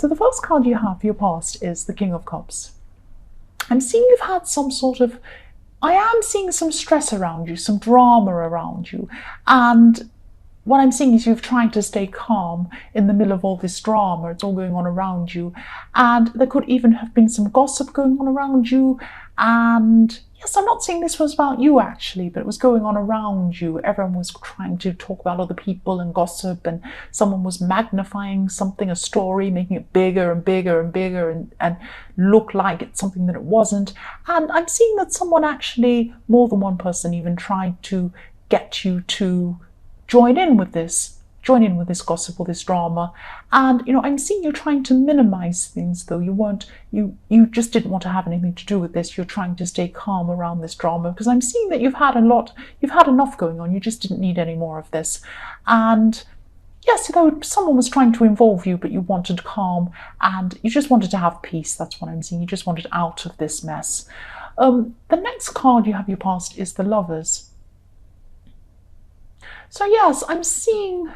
So the first card you have for your past is the King of Cups. I'm seeing you've had some sort of, I am seeing some stress around you, some drama around you. And what I'm seeing is you've tried to stay calm in the middle of all this drama. It's all going on around you. And there could even have been some gossip going on around you. And yes, I'm not saying this was about you actually, but it was going on around you. Everyone was trying to talk about other people and gossip, and someone was magnifying something, a story, making it bigger and bigger and bigger and look like it's something that it wasn't. And I'm seeing that someone actually, more than one person even, tried to get you to join in with this gossip or this drama. And I'm seeing you trying to minimize things, though. You just didn't want to have anything to do with this. You're trying to stay calm around this drama, because I'm seeing that you've had enough going on. You just didn't need any more of this. And yes, someone was trying to involve you, but you wanted calm and you just wanted to have peace. That's what I'm seeing. You just wanted out of this mess. The next card you have your past is the Lovers. So yes, I'm seeing,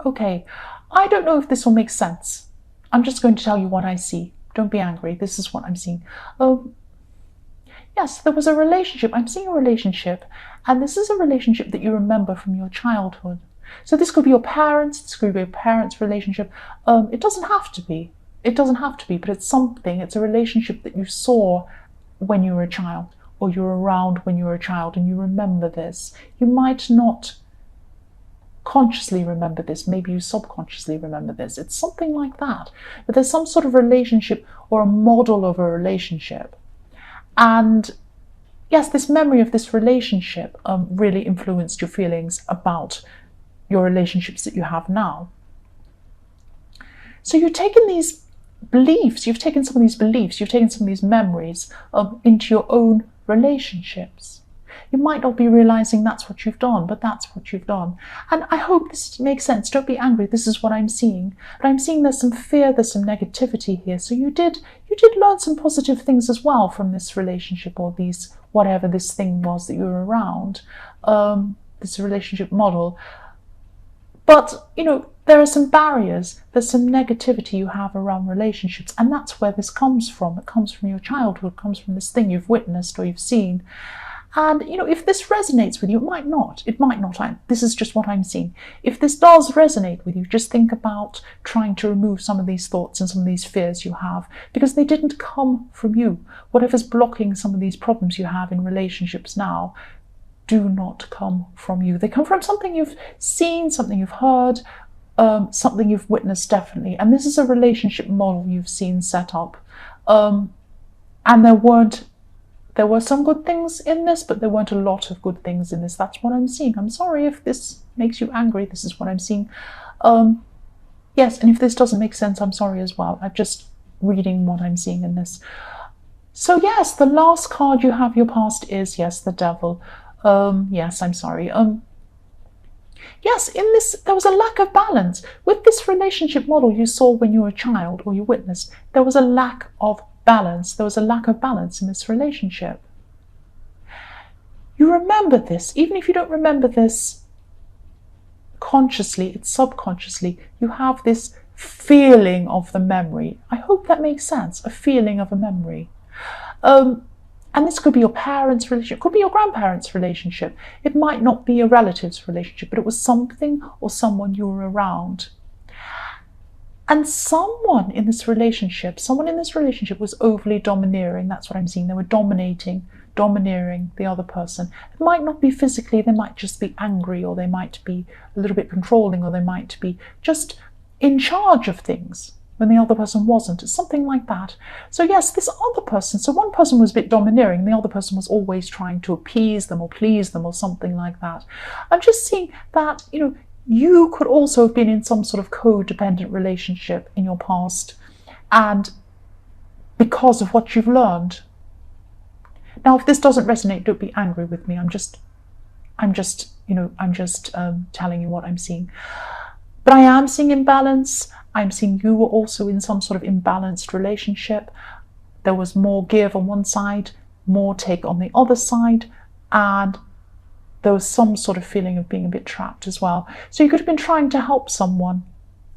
okay, I don't know if this will make sense. I'm just going to tell you what I see. Don't be angry. This is what I'm seeing. Yes, there was a relationship. I'm seeing a relationship, and this is a relationship that you remember from your childhood. So this could be your parents. This could be a parents' relationship. It doesn't have to be. It doesn't have to be, but it's something. It's a relationship that you saw when you were a child, or you were around when you were a child, and you remember this. You might not consciously remember this, maybe you subconsciously remember this. It's something like that. But there's some sort of relationship or a model of a relationship. And yes, this memory of this relationship really influenced your feelings about your relationships that you have now. So you've taken these beliefs, you've taken some of these memories into your own relationships. You might not be realizing that's what you've done, but that's what you've done. And I hope this makes sense. Don't be angry. This is what I'm seeing. But I'm seeing there's some fear, there's some negativity here. So you did learn some positive things as well from this relationship, or these, whatever this thing was that you were around, this relationship model. But, there are some barriers, there's some negativity you have around relationships, and that's where this comes from. It comes from your childhood, it comes from this thing you've witnessed or you've seen. And, if this resonates with you, it might not. This is just what I'm seeing. If this does resonate with you, just think about trying to remove some of these thoughts and some of these fears you have, because they didn't come from you. Whatever's blocking some of these problems you have in relationships now do not come from you. They come from something you've seen, something you've heard, something you've witnessed, definitely. And this is a relationship model you've seen set up. And there were some good things in this, but there weren't a lot of good things in this. That's what I'm seeing. I'm sorry if this makes you angry. This is what I'm seeing. Yes, and if this doesn't make sense, I'm sorry as well. I'm just reading what I'm seeing in this. So yes, the last card you have your past is, yes, the Devil. Yes, I'm sorry. Yes, in this, there was a lack of balance. With this relationship model you saw when you were a child, or you witnessed, there was a lack of balance. There was a lack of balance in this relationship. You remember this. Even if you don't remember this consciously, it's subconsciously. You have this feeling of the memory. I hope that makes sense. A feeling of a memory. And this could be your parents' relationship, could be your grandparents' relationship. It might not be a relative's relationship, but it was something or someone you were around. And someone in this relationship was overly domineering. That's what I'm seeing. They were domineering the other person. It might not be physically, they might just be angry, or they might be a little bit controlling, or they might be just in charge of things when the other person wasn't. It's something like that. So yes, this other person, so one person was a bit domineering, the other person was always trying to appease them or please them or something like that. I'm just seeing that, you could also have been in some sort of codependent relationship in your past, and because of what you've learned. Now, if this doesn't resonate, don't be angry with me. I'm just telling you what I'm seeing. But I am seeing imbalance. I'm seeing you were also in some sort of imbalanced relationship. There was more give on one side, more take on the other side, and there was some sort of feeling of being a bit trapped as well. So you could have been trying to help someone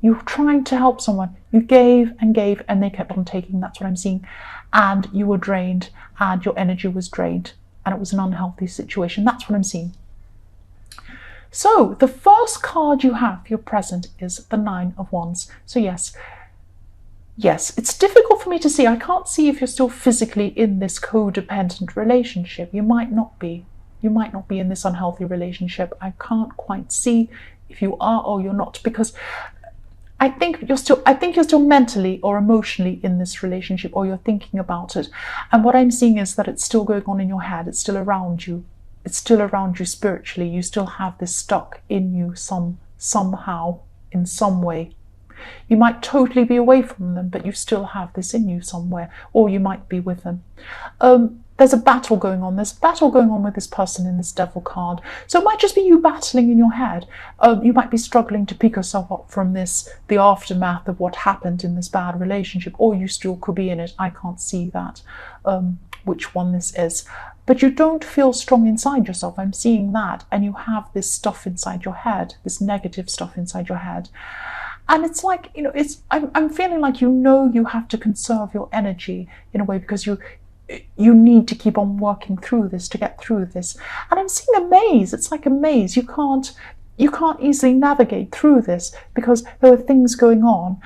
You were trying to help someone. You gave, and they kept on taking. That's what I'm seeing. And you were drained, and your energy was drained, and it was an unhealthy situation. That's what I'm seeing. So the first card you have for your present is the Nine of Wands. So yes, it's difficult for me to see. I can't see if you're still physically in this codependent relationship. You might not be. You might not be in this unhealthy relationship. I can't quite see if you are or you're not, because I think you're still mentally or emotionally in this relationship, or you're thinking about it. And what I'm seeing is that it's still going on in your head. It's still around you. It's still around you spiritually. You still have this stuck in you somehow, in some way. You might totally be away from them, but you still have this in you somewhere, or you might be with them. There's a battle going on. There's a battle going on with this person in this Devil card. So it might just be you battling in your head. You might be struggling to pick yourself up from this, the aftermath of what happened in this bad relationship, or you still could be in it. I can't see that, which one this is. But you don't feel strong inside yourself. I'm seeing that. And you have this stuff inside your head, this negative stuff inside your head. And it's like, I'm feeling like you have to conserve your energy in a way, because you need to keep on working through this to get through this. And I'm seeing a maze. It's like a maze. You can't easily navigate through this, because there are things going on,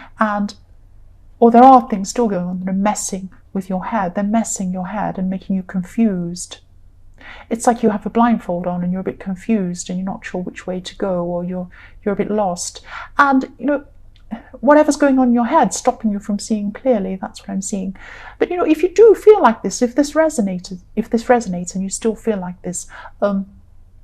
or there are things still going on that are messing with your head. They're messing your head and making you confused. It's like you have a blindfold on and you're a bit confused and you're not sure which way to go, or you're a bit lost. And whatever's going on in your head stopping you from seeing clearly. That's what I'm seeing. But if you do feel like this, if this resonates and you still feel like this, and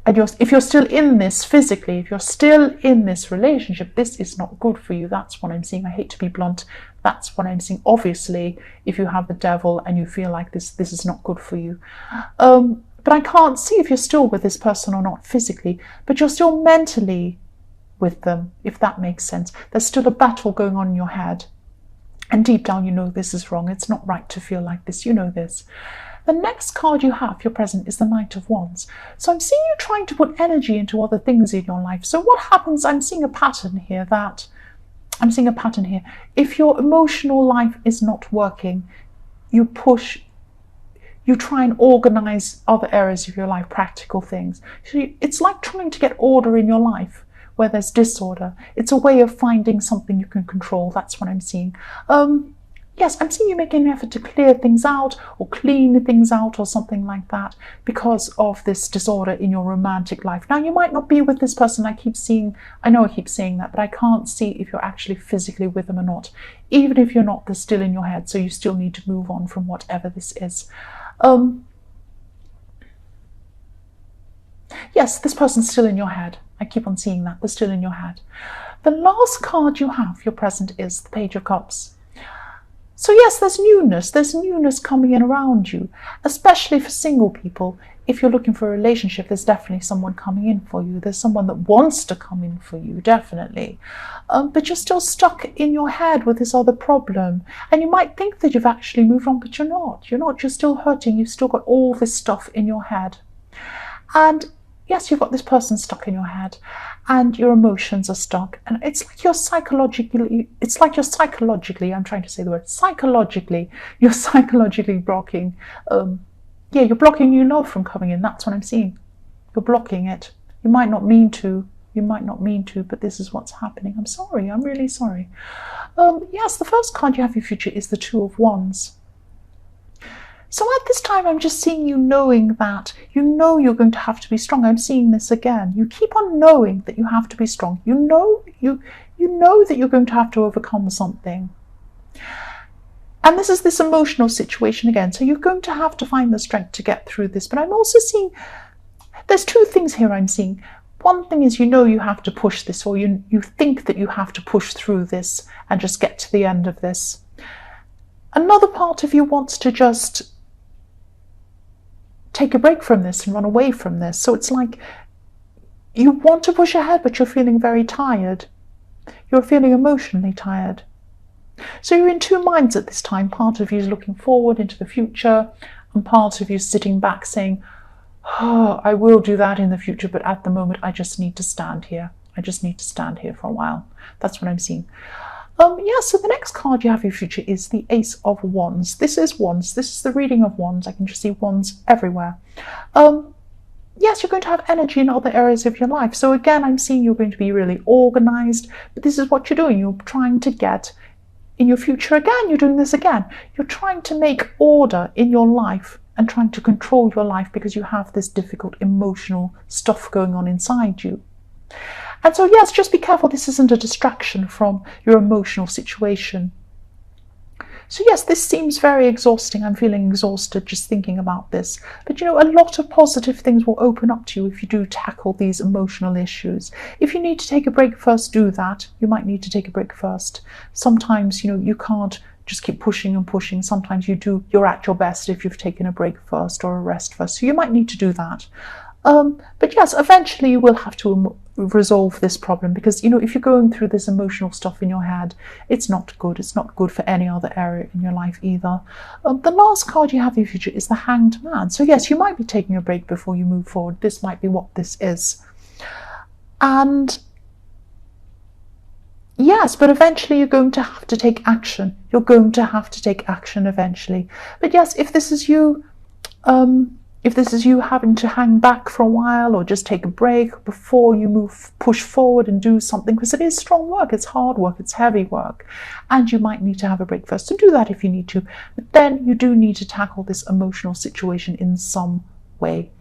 if you're still in this physically, if you're still in this relationship, this is not good for you. That's what I'm seeing. I hate to be blunt. That's what I'm seeing. Obviously, if you have the Devil and you feel like this is not good for you. But I can't see if you're still with this person or not physically, but you're still mentally with them, if that makes sense. There's still a battle going on in your head. And deep down, this is wrong. It's not right to feel like this. This. The next card you have, your present, is the Knight of Wands. So I'm seeing you trying to put energy into other things in your life. So what happens, I'm seeing a pattern here. If your emotional life is not working, you try and organize other areas of your life, practical things. So it's like trying to get order in your life where there's disorder. It's a way of finding something you can control. That's what I'm seeing. Yes, I'm seeing you making an effort to clear things out or clean things out or something like that because of this disorder in your romantic life. Now, you might not be with this person. I keep saying that, but I can't see if you're actually physically with them or not. Even if you're not, they're still in your head, so you still need to move on from whatever this is. Yes, this person's still in your head. I keep on seeing that. They're still in your head. The last card you have, your present, is the Page of Cups. So yes, there's newness coming in around you, especially for single people. If you're looking for a relationship, there's definitely someone coming in for you. There's someone that wants to come in for you, definitely. But you're still stuck in your head with this other problem. And you might think that you've actually moved on, but you're not. You're still hurting. You've still got all this stuff in your head. And yes, you've got this person stuck in your head and your emotions are stuck. And it's like you're psychologically blocking. You're blocking new love from coming in. That's what I'm seeing. You're blocking it. You might not mean to, but this is what's happening. I'm sorry. I'm really sorry. Yes, the first card you have in your future is the Two of Wands. So at this time, I'm just seeing you knowing that you're going to have to be strong. I'm seeing this again. You keep on knowing that you have to be strong. You know that you're going to have to overcome something. And this is this emotional situation again. So you're going to have to find the strength to get through this. But I'm also seeing, there's two things here I'm seeing. One thing is you have to push this, or you think that you have to push through this and just get to the end of this. Another part of you wants to just take a break from this and run away from this. So it's like you want to push ahead, but you're feeling very tired. You're feeling emotionally tired. So you're in two minds at this time. Part of you is looking forward into the future, and part of you is sitting back saying, oh, I will do that in the future, but at the moment I just need to stand here. I just need to stand here for a while. That's what I'm seeing. Yeah, so the next card you have for your future is the Ace of Wands. This is Wands. This is the reading of Wands. I can just see Wands everywhere. Yes, you're going to have energy in other areas of your life. So again, I'm seeing you're going to be really organized, but this is what you're doing. You're trying to get in your future again. You're doing this again. You're trying to make order in your life and trying to control your life because you have this difficult emotional stuff going on inside you. And so, yes, just be careful. This isn't a distraction from your emotional situation. So yes, this seems very exhausting. I'm feeling exhausted just thinking about this. But a lot of positive things will open up to you if you do tackle these emotional issues. If you need to take a break first, do that. You might need to take a break first. Sometimes, you can't just keep pushing and pushing. Sometimes you're at your best if you've taken a break first or a rest first. So you might need to do that. But yes, eventually you will have to resolve this problem because, if you're going through this emotional stuff in your head, it's not good. It's not good for any other area in your life either. The last card you have in your future is the Hanged Man. So yes, you might be taking a break before you move forward. This might be what this is. And yes, but eventually you're going to have to take action. You're going to have to take action eventually. But yes, if this is you, having to hang back for a while or just take a break before you push forward and do something, because it is strong work, it's hard work, it's heavy work, and you might need to have a break first. So do that if you need to, but then you do need to tackle this emotional situation in some way.